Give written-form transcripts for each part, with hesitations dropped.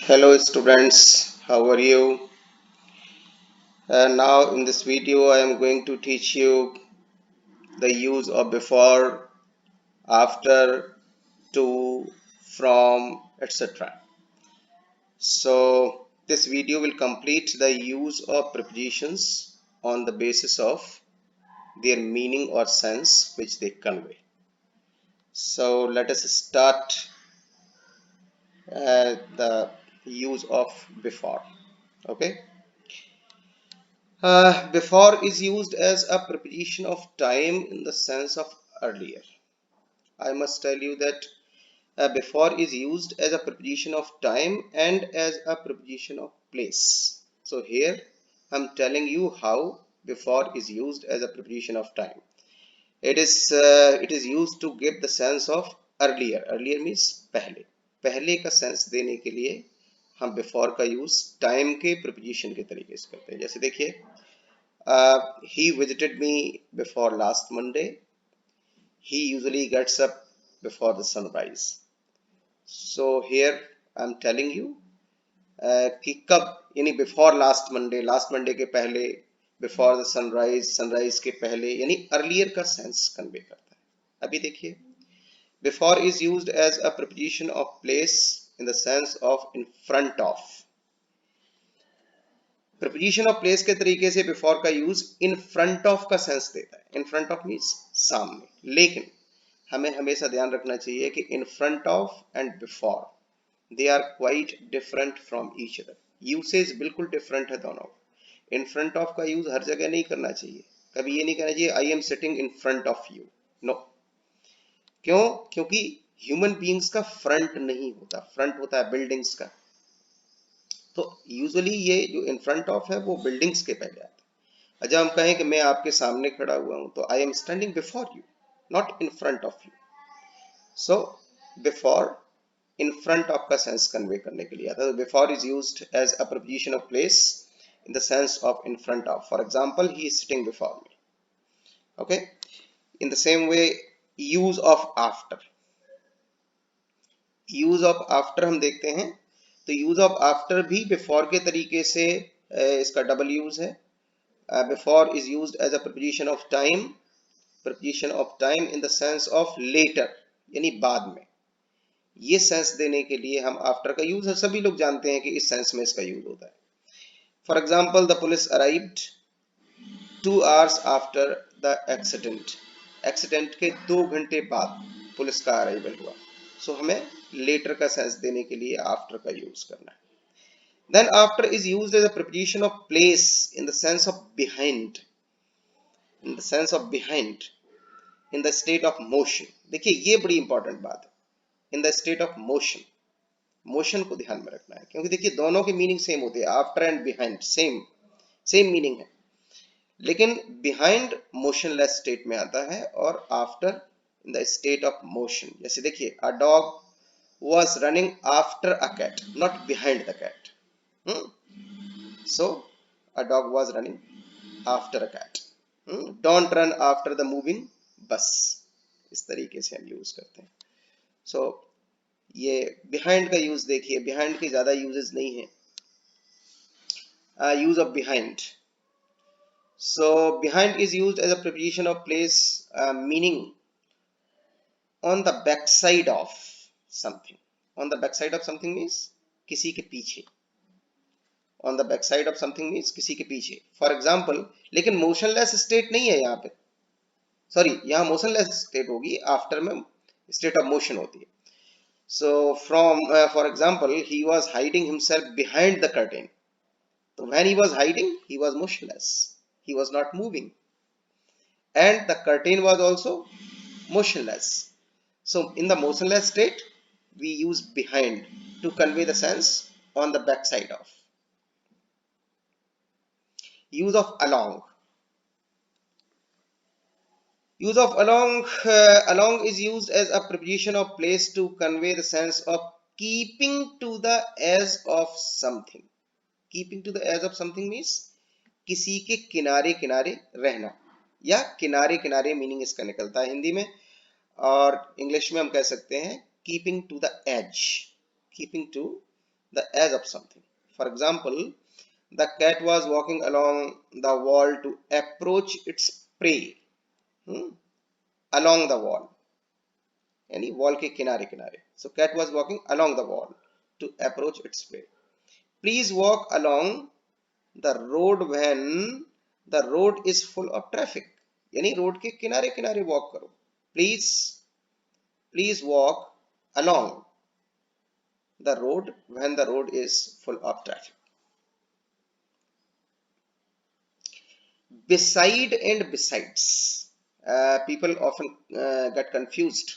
Hello students, how are you? Now in this video I am going to teach you the use of before, after, to, from, etc. So this video will complete the use of prepositions on the basis of their meaning or sense which they convey. So let us start the use of before. Okay. Before is used as a preposition of time in the sense of earlier. I must tell you that before is used as a preposition of time and as a preposition of place. So here I'm telling you how before is used as a preposition of time. It is used to give the sense of earlier. Earlier means पहले. पहले का sense देने के लिए हम before का use time के preposition के तरीके से करते हैं. जैसे देखिए, he visited me before last Monday. He usually gets up before the sunrise. So here I'm telling you कि कब यानी before last Monday के पहले, before the sunrise के पहले, यानी earlier का sense convey करता है. अभी देखिए, before is used as a preposition of place in the sense of in front of. Preposition of place के तरीके से बिफोर का यूज इन फ्रंट ऑफ का सेंस देता है. इन फ्रंट ऑफ मीन्स सामने. लेकिन हमें हमेशा ध्यान रखना चाहिए कि in front of and before they are quite different from each other. Usage बिल्कुल डिफरेंट है दोनों. इन फ्रंट ऑफ का यूज हर जगह नहीं करना चाहिए. कभी ये नहीं कहना चाहिए I am sitting in front of you. No. क्यों? क्योंकि ह्यूमन बीइंग्स का फ्रंट नहीं होता. फ्रंट होता है बिल्डिंग्स का. तो यूजुअली ये जो इन फ्रंट ऑफ है वो बिल्डिंग्स के पहले आता है. जब हम कहें कि मैं आपके सामने खड़ा हुआ हूं तो I am standing before you, not in front of you. So before in front of का सेंस कन्वे करने के लिए आता है. Before is used as a preposition of place in the sense of in front of. For example, he is sitting before me. Okay. In the same way, use of after. use of after हम देखते हैं तो use of after भी before के तरीके से इसका double use है. Before is used as a preposition of time. Preposition of time in the sense of later, यानी बाद में. ये सेंस देने के लिए हम आफ्टर का यूज है. सभी लोग जानते हैं कि इस सेंस में इसका यूज होता है. For example, the police arrived 2 hours after the accident. Accident के 2 घंटे बाद पुलिस का अराइवल हुआ. सो हमें लेटर का सेंस देने के लिए आफ्टर का यूज करना है. Then after is used as a preposition of place in the sense of behind. In the sense of behind. In the state of motion. देखिए ये बड़ी इंपॉर्टेंट बात है. In the state of motion. Motion को ध्यान में रखना है क्योंकि देखिए दोनों के मीनिंग सेम होते हैं. After and behind same meaning है. लेकिन बिहाइंड मोशनलेस स्टेट में आता है और after in the state of motion. जैसे देखिए, a dog was running after a cat, not behind the cat. So a dog was running after a cat. Don't run after the moving bus. इस तरीके से हम use करते हैं. So ये behind का यूज देखिए, behind के ज्यादा यूजेस नहीं है. Use of behind. So behind is used as a preposition of place, meaning on the back side of something. On the back side of something means किसी के पीछे. On the back side of something means किसी के पीछे. For example, लेकिन motionless state नहीं है यहाँ पे. Sorry, यहाँ motionless state होगी, after में state of motion होती है. So for example, he was hiding himself behind the curtain. So when he was hiding, he was motionless. He was not moving. And the curtain was also motionless. So in the motionless state, we use behind to convey the sense on the back side of. Use of along. Use of along. Along is used as a preposition of place to convey the sense of keeping to the edge of something. Keeping to the edge of something means किसी के किनारे किनारे रहना, या किनारे किनारे meaning इसका निकलता है हिंदी में. और इंग्लिश में हम कह सकते हैं keeping to the edge. Keeping to the as of something. For example, the cat was walking along the wall to approach its prey. Along the wall, यानी wall के किनारे किनारे. So cat was walking along the wall to approach its prey. Please walk along the road when the road is full of traffic. यानी road के किनारे किनारे walk करो. Please walk along the road when the road is full of traffic. Beside and besides. People often get confused.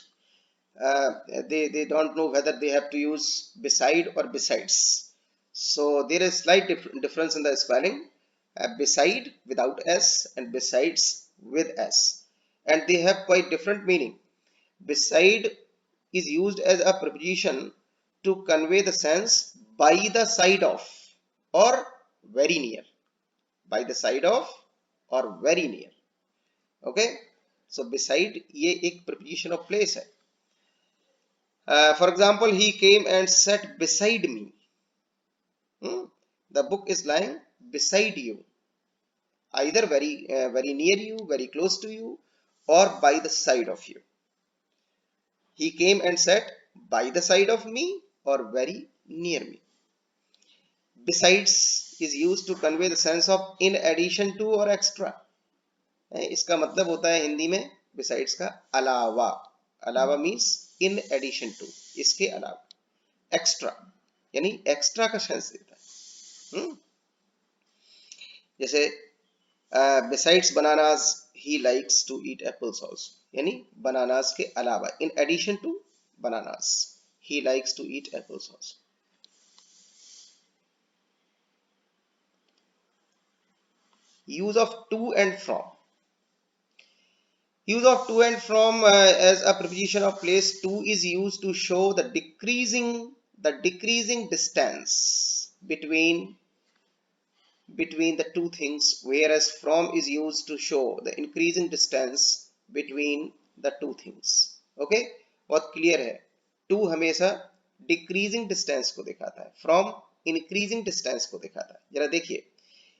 They don't know whether they have to use beside or besides. So there is slight difference in the spelling. Beside without s and besides with s, and they have quite different meaning. Beside is used as a preposition to convey the sense by the side of or very near. By the side of or very near. Okay, so beside ये एक preposition of place है. For example, he came and sat beside me. The book is lying beside you, either very near you, very close to you, or by the side of you. He came and sat by the side of me or very near me. Besides is used to convey the sense of in addition to or extra. इसका मतलब होता है हिंदी में besides का अलावा. अलावा means in addition to, इसके अलावा. एक्स्ट्रा यानी एक्स्ट्रा का सेंस देता है. जैसे besides bananas he likes to eat apples also, यानी बनानास के अलावा, in addition to bananas he likes to eat apples also. Use of to and from. Use of to and from as a preposition of place. To is used to show the decreasing distance between the two things, whereas from is used to show the increasing distance between the two things. Okay, बहुत clear है. To हमेशा decreasing distance को दिखाता है, from increasing distance को दिखाता है. जरा देखिए,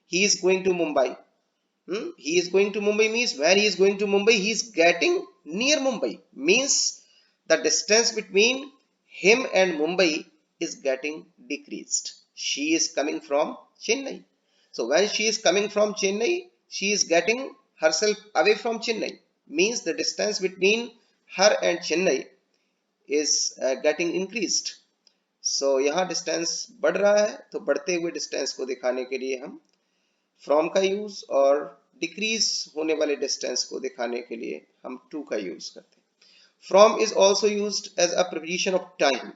he is going to Mumbai. He is going to Mumbai means when he is going to Mumbai, he is getting near Mumbai. Means the distance between him and Mumbai is getting decreased. She is coming from Chennai. So when she is coming from Chennai, she is getting herself away from Chennai. Means the distance between her and Chennai is getting increased. So यहाँ distance बढ़ रहा है, तो बढ़ते हुए distance को दिखाने के लिए हम from का यूज और डिक्रीज होने वाले डिस्टेंस को दिखाने के लिए हम to का यूज करते हैं. From is also used as a preposition of time.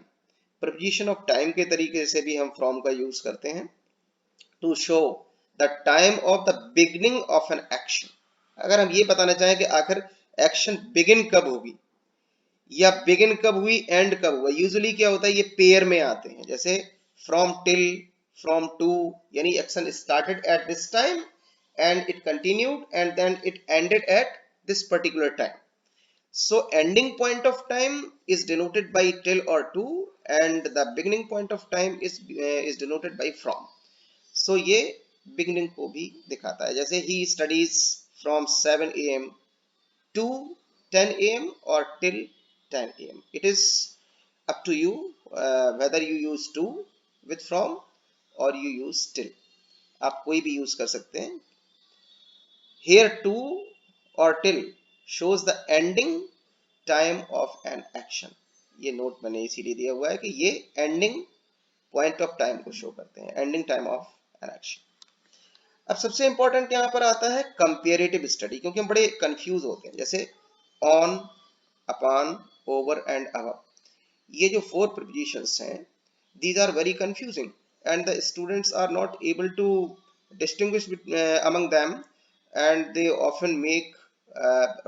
preposition of time के तरीके से भी हम from का यूज करते हैं to show the time of the beginning of an action. अगर हम ये बताना चाहें कि आखिर एक्शन begin कब होगी या begin कब हुई, end कब हुआ, यूजुअली क्या होता है, ये पेयर में आते हैं. जैसे from till, from to, यानी action started at this time and it continued and then it ended at this particular time. So ending point of time is denoted by till or to, and the beginning point of time is denoted by from. So ये beginning को भी दिखाता है. जैसे he studies from 7 AM to 10 AM or till 10 AM. It is up to you whether you use to with from or you use till. आप कोई भी use कर सकते हैं. Here to or till shows the ending time of an action. ये note मैंने इसीलिए दिया हुआ है कि ये ending point of time को शो करते हैं, ending time of an action. अब सबसे इंपॉर्टेंट यहाँ पर आता है कंपेरेटिव स्टडी, क्योंकि हम बड़े कंफ्यूज होते हैं. जैसे on, upon, over and above, ये जो 4 prepositions हैं, these are very confusing and the students are not able to distinguish among them, and they often make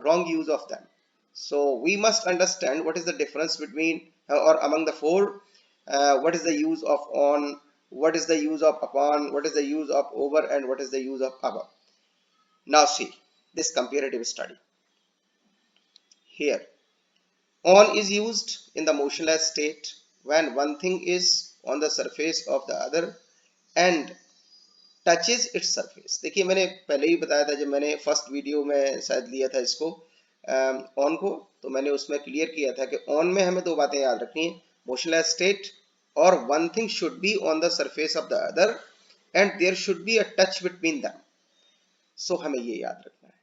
wrong use of them. So we must understand what is the difference between or among the 4. What is the use of on, what is the use of upon, what is the use of over, and what is the use of above. Now see this comparative study. Here on is used in the motionless state when one thing is on the surface of the other and touches its surface। देखिए मैंने पहले ही बताया था, जब मैंने first video में शायद लिया था इसको ऑन को, तो मैंने उसमें क्लियर किया था कि ऑन में हमें दो बातें याद रखनी है, मोशनलेस स्टेट और one thing should be on the surface of the other and there should be a touch between them. So हमें ये याद रखना है।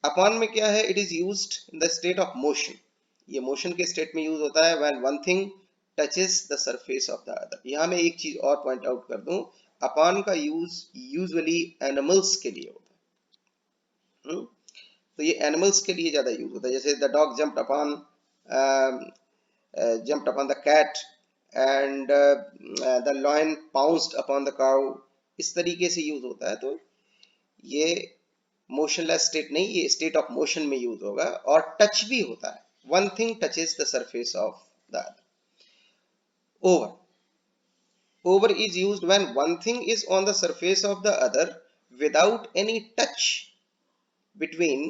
अपॉन में क्या है, it is used in the state of motion. ये मोशन के स्टेट में यूज होता है when one thing touches the surface of the other. यहाँ मैं एक चीज और पॉइंट आउट कर दूं, अपॉन का यूज यूजुअली एनिमल्स के लिए होता है। तो ये एनिमल्स के लिए ज्यादा यूज होता है, जैसे the dog jumped upon the cat and the lion pounced upon the cow, इस तरीके से यूज होता है। तो ये मोशनलेस स्टेट नहीं, ये स्टेट ऑफ मोशन में यूज होगा। और टच भी होता है, one thing touches the surface of the other. Over is used when one thing is on the surface of the other without any touch between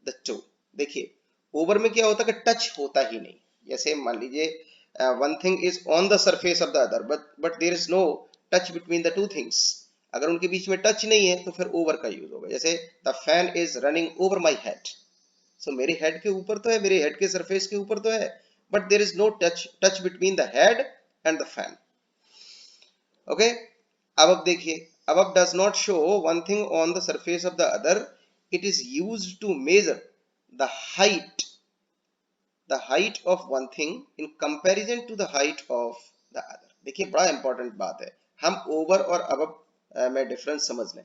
the two। देखिए over में क्या होता है कि टच होता ही नहीं। जैसे मान लीजिए one thing is on the surface of the other but there is no touch between the two things. अगर उनके बीच में टच नहीं है तो फिर ओवर का यूज होगा। जैसे the fan is running over my head. So मेरे हेड के ऊपर तो है, मेरे हेड के सरफेस के ऊपर तो है, but there is no touch between the head and the fan. Okay, अब देखिए, above does not show one thing on the surface of the other, it is used to measure the height of one thing in comparison to the height of the other। देखिए बड़ा important बात है, हम over और above में difference समझ लें।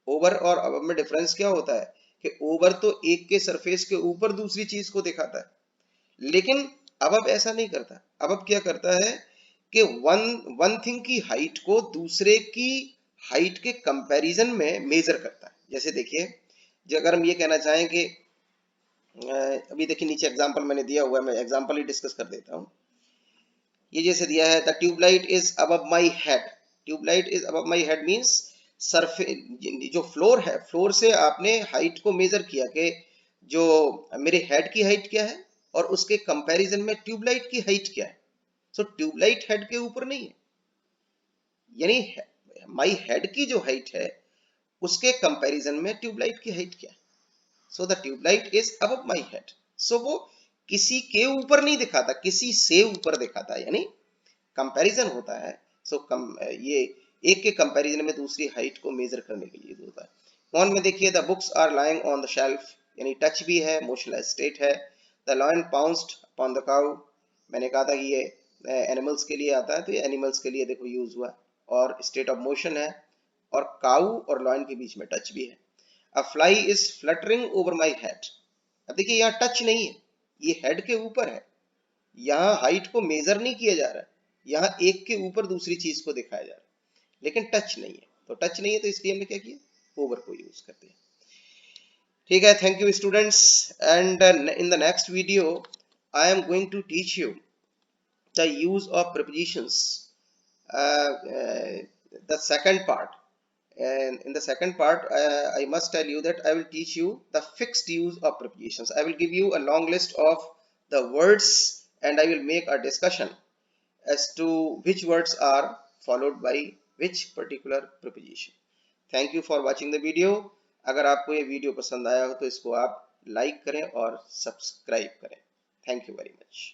Over और अबव में डिफरेंस क्या होता है कि ओवर तो एक के सरफेस के ऊपर दूसरी चीज को दिखाता है, लेकिन अबव ऐसा नहीं करता। अबव क्या करता है कि वन थिंग की हाइट को दूसरे की हाइट के कंपैरिजन में मेजर करता है। जैसे देखिए, अगर हम ये कहना चाहें कि अभी देखिए नीचे एग्जांपल मैंने दिया हुआ है, मैं एग्जांपल ही डिस्कस कर देता हूं। ये जैसे दिया है, the tubelight is above my head. Tubelight is above my head means surface, जो फ्लोर है, फ्लोर से आपने हाइट को मेजर किया कि जो मेरे हेड की हाइट क्या है और उसके कंपैरिजन में ट्यूबलाइट की हाइट क्या है। सो ट्यूबलाइट हेड के ऊपर नहीं है, यानी माय हेड की जो हाइट है उसके कंपैरिजन में ट्यूबलाइट की हाइट क्या है। So the tubelight is above my head. So वो किसी के ऊपर नहीं दिखाता, किसी से ऊपर दिखाता है, यानी कंपैरिजन होता है। सो ये एक के कंपैरिजन में दूसरी हाइट को मेजर करने के लिए होता है। ऑन में देखिए, the books are lying on the shelf, यानी टच भी है, मोशनलेस स्टेट है। The lion pounced upon the cow, मैंने कहा था कि ये एनिमल्स के लिए आता है, तो ये एनिमल्स के लिए देखो यूज हुआ, और स्टेट ऑफ मोशन है, और काउ और लायन के बीच में टच भी है। अ fly is fluttering over my head. अब देखिए यहाँ टच नहीं है, ये हेड के ऊपर है, यहाँ हाइट को मेजर नहीं किया जा रहा है, यहाँ एक के ऊपर दूसरी चीज को दिखाया जा रहा है, लेकिन टच नहीं है। तो टच नहीं है तो इसलिए हमने क्या किया, ओवर को यूज कर दिया। ठीक है, thank you students, and in the next video I am going to teach you the use of prepositions, the second part। And in the second part, I must tell you that I will teach you the fixed use of prepositions। I will give you a long list of the words and I will make a discussion as to which words are followed by which particular preposition। Thank you for watching the video। अगर आपको ये video पसंद आया हो तो इसको आप like करें और सब्सक्राइब करें। Thank you very much।